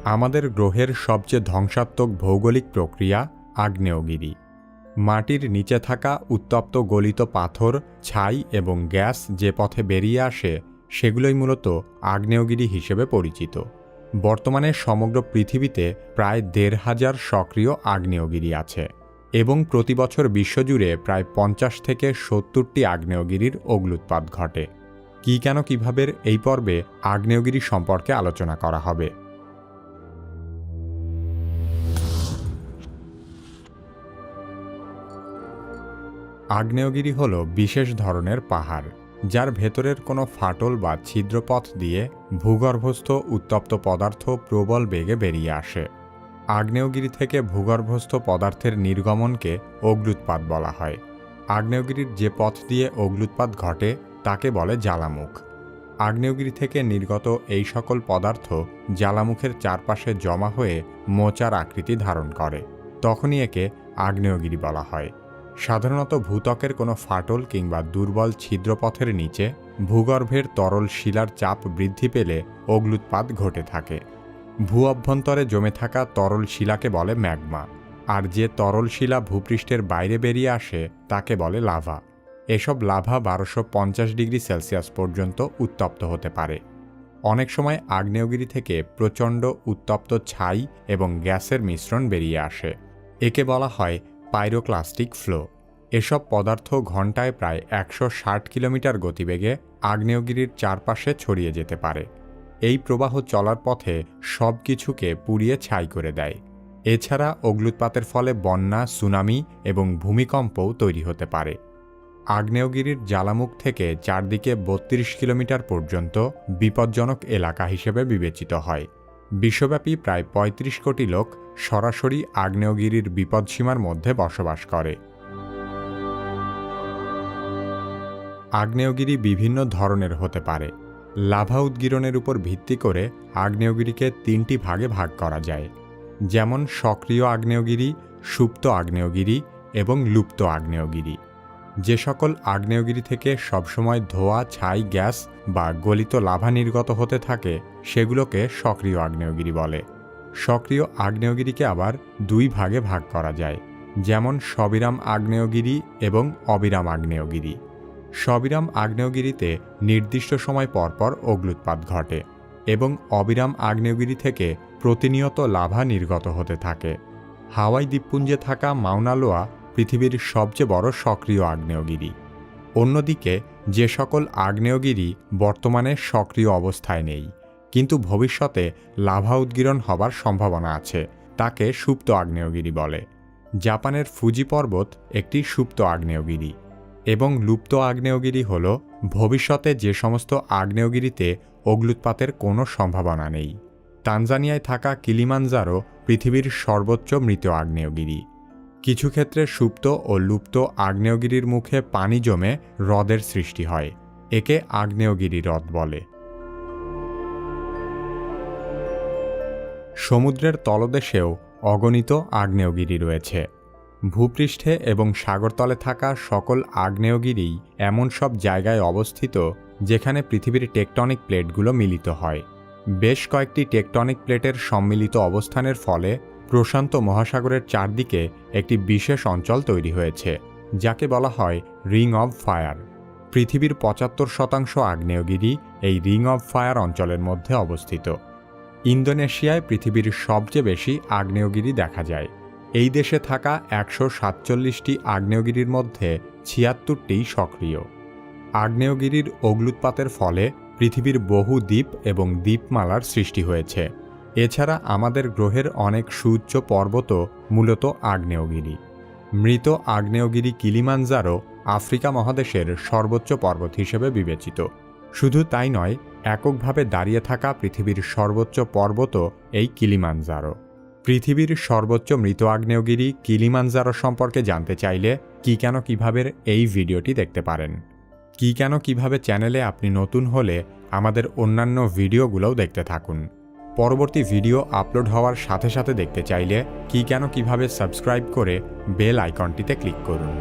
আমাদের গ্রহের সবচেয়ে ধ্বংসাত্মক ভৌগোলিক প্রক্রিয়া আগ্নেয়গিরি। মাটির নিচে থাকা উত্তপ্ত গলিত পাথর, ছাই এবং গ্যাস যে পথে বেরিয়ে আসে সেগুলোই মূলত আগ্নেয়গিরি হিসেবে পরিচিত। বর্তমানে সমগ্র পৃথিবীতে প্রায় ১৫০০ সক্রিয় আগ্নেয়গিরি আছে এবং প্রতি বছর বিশ্বজুড়ে প্রায় ৫০ থেকে ৭০টি আগ্নেয়গিরির অগ্ন্যুৎপাত ঘটে। কেন কিভাবে এই পর্বে আগ্নেয়গিরি সম্পর্কে আলোচনা করা হবে। আগ্নেয়গিরি হল বিশেষ ধরনের পাহাড় যার ভেতরের কোনো ফাটল বা ছিদ্রপথ দিয়ে ভূগর্ভস্থ উত্তপ্ত পদার্থ প্রবল বেগে বেরিয়ে আসে। আগ্নেয়গিরি থেকে ভূগর্ভস্থ পদার্থের নির্গমনকে অগ্ন্যুৎপাত বলা হয়। আগ্নেয়গিরির যে পথ দিয়ে অগ্ন্যুৎপাত ঘটে তাকে বলে জ্বালামুখ। আগ্নেয়গিরি থেকে নির্গত এই সকল পদার্থ জ্বালামুখের চারপাশে জমা হয়ে মোচার আকৃতি ধারণ করে, তখনই একে আগ্নেয়গিরি বলা হয়। সাধারণত ভূত্বকের কোনো ফাটল কিংবা দুর্বল ছিদ্রপথের নিচে ভূগর্ভের তরল শিলার চাপ বৃদ্ধি পেলে অগ্ন্যুৎপাত ঘটে থাকে। ভূ অভ্যন্তরে জমে থাকা তরল শিলাকে বলে ম্যাগমা, আর যে তরল শিলা ভূপৃষ্ঠের বাইরে বেরিয়ে আসে তাকে বলে লাভা। এসব লাভা ১২৫০ ডিগ্রি সেলসিয়াস পর্যন্ত উত্তপ্ত হতে পারে। অনেক সময় আগ্নেয়গিরি থেকে প্রচণ্ড উত্তপ্ত ছাই এবং গ্যাসের মিশ্রণ বেরিয়ে আসে। একে বলা হয় পাইরোক্লাস্টিক ফ্লো। এসব পদার্থ ঘণ্টায় প্রায় ১৬০ কিলোমিটার গতিবেগে আগ্নেয়গিরির চারপাশে ছড়িয়ে যেতে পারে। এই প্রবাহ চলার পথে সব কিছুকে পুড়িয়ে ছাই করে দেয়। এছাড়া অগ্ন্যুৎপাতের ফলে বন্যা, সুনামি এবং ভূমিকম্পও তৈরি হতে পারে। আগ্নেয়গিরির জ্বালামুখ থেকে চারদিকে ৩২ কিলোমিটার পর্যন্ত বিপজ্জনক এলাকা হিসেবে বিবেচিত হয়। বিশ্বব্যাপী প্রায় ৩৫ কোটি লোক সরাসরি আগ্নেয়গিরির বিপদসীমার মধ্যে বসবাস করে। আগ্নেয়গিরি বিভিন্ন ধরনের হতে পারে। লাভা উদ্গীরণের উপর ভিত্তি করে আগ্নেয়গিরিকে ৩টি ভাগে ভাগ করা যায়, যেমন সক্রিয় আগ্নেয়গিরি, সুপ্ত আগ্নেয়গিরি এবং লুপ্ত আগ্নেয়গিরি। যে সকল আগ্নেয়গিরি থেকে সবসময় ধোঁয়া, ছাই, গ্যাস বা গলিত লাভা নির্গত হতে থাকে সেগুলোকে সক্রিয় আগ্নেয়গিরি বলে। সক্রিয় আগ্নেয়গিরিকে আবার ২ ভাগে ভাগ করা যায়, যেমন সবিরাম আগ্নেয়গিরি এবং অবিরাম আগ্নেয়গিরি। সবিরাম আগ্নেয়গিরিতে নির্দিষ্ট সময় পরপর অগ্ন্যুৎপাত ঘটে এবং অবিরাম আগ্নেয়গিরি থেকে প্রতিনিয়ত লাভা নির্গত হতে থাকে। হাওয়াই দ্বীপপুঞ্জে থাকা মাউনা লোয়া পৃথিবীর সবচেয়ে বড় সক্রিয় আগ্নেয়গিরি। অন্যদিকে যে সকল আগ্নেয়গিরি বর্তমানে সক্রিয় অবস্থায় নেই কিন্তু ভবিষ্যতে লাভা উদ্গীরণ হবার সম্ভাবনা আছে তাকে সুপ্ত আগ্নেয়গিরি বলে। জাপানের ফুজি পর্বত একটি সুপ্ত আগ্নেয়গিরি। এবং লুপ্ত আগ্নেয়গিরি হল ভবিষ্যতে যে সমস্ত আগ্নেয়গিরিতে অগ্ন্যুৎপাতের কোনো সম্ভাবনা নেই। তানজানিয়ায় থাকা কিলিমানজারো পৃথিবীর সর্বোচ্চ মৃত আগ্নেয়গিরি। কিছু ক্ষেত্রে সুপ্ত ও লুপ্ত আগ্নেয়গিরির মুখে পানি জমে হ্রদের সৃষ্টি হয়। একে আগ্নেয়গিরি হ্রদ বলে। সমুদ্রের তলদেশেও অগণিত আগ্নেয়গিরি রয়েছে। ভূপৃষ্ঠে এবং সাগরতলে থাকা সকল আগ্নেয়গিরিই এমন সব জায়গায় অবস্থিত যেখানে পৃথিবীর টেকটনিক প্লেটগুলো মিলিত হয়। বেশ কয়েকটি টেকটনিক প্লেটের সম্মিলিত অবস্থানের ফলে প্রশান্ত মহাসাগরের চারদিকে একটি বিশেষ অঞ্চল তৈরি হয়েছে যাকে বলা হয় রিং অব ফায়ার। পৃথিবীর ৭৫% আগ্নেয়গিরি এই রিং অব ফায়ার অঞ্চলের মধ্যে অবস্থিত। ইন্দোনেশিয়ায় পৃথিবীর সবচেয়ে বেশি আগ্নেয়গিরি দেখা যায়। এই দেশে থাকা ১৪৭টি আগ্নেয়গিরির মধ্যে ৭৬টি সক্রিয়। আগ্নেয়গিরির অগ্ন্যুৎপাতের ফলে পৃথিবীর বহু দ্বীপ এবং দ্বীপমালার সৃষ্টি হয়েছে। এছাড়া আমাদের গ্রহের অনেক সুউচ্চ পর্বতও মূলত আগ্নেয়গিরি। মৃত আগ্নেয়গিরি কিলিমানজারো আফ্রিকা মহাদেশের সর্বোচ্চ পর্বত হিসেবে বিবেচিত। শুধু তাই নয়, এককভাবে দাঁড়িয়ে থাকা পৃথিবীর সর্বোচ্চ পর্বতও এই কিলিমানজারো। পৃথিবীর সর্বোচ্চ মৃত আগ্নেয়গিরি কিলিমানজারো সম্পর্কে জানতে চাইলে কেন কিভাবে এই ভিডিওটি দেখতে পারেন। কেন কিভাবে চ্যানেলে আপনি নতুন হলে আমাদের অন্যান্য ভিডিওগুলোও দেখতে থাকুন। পরবর্তী ভিডিও আপলোড হওয়ার সাথে সাথে দেখতে চাইলে কেন কিভাবে সাবস্ক্রাইব করে বেল আইকনটিতে ক্লিক করুন।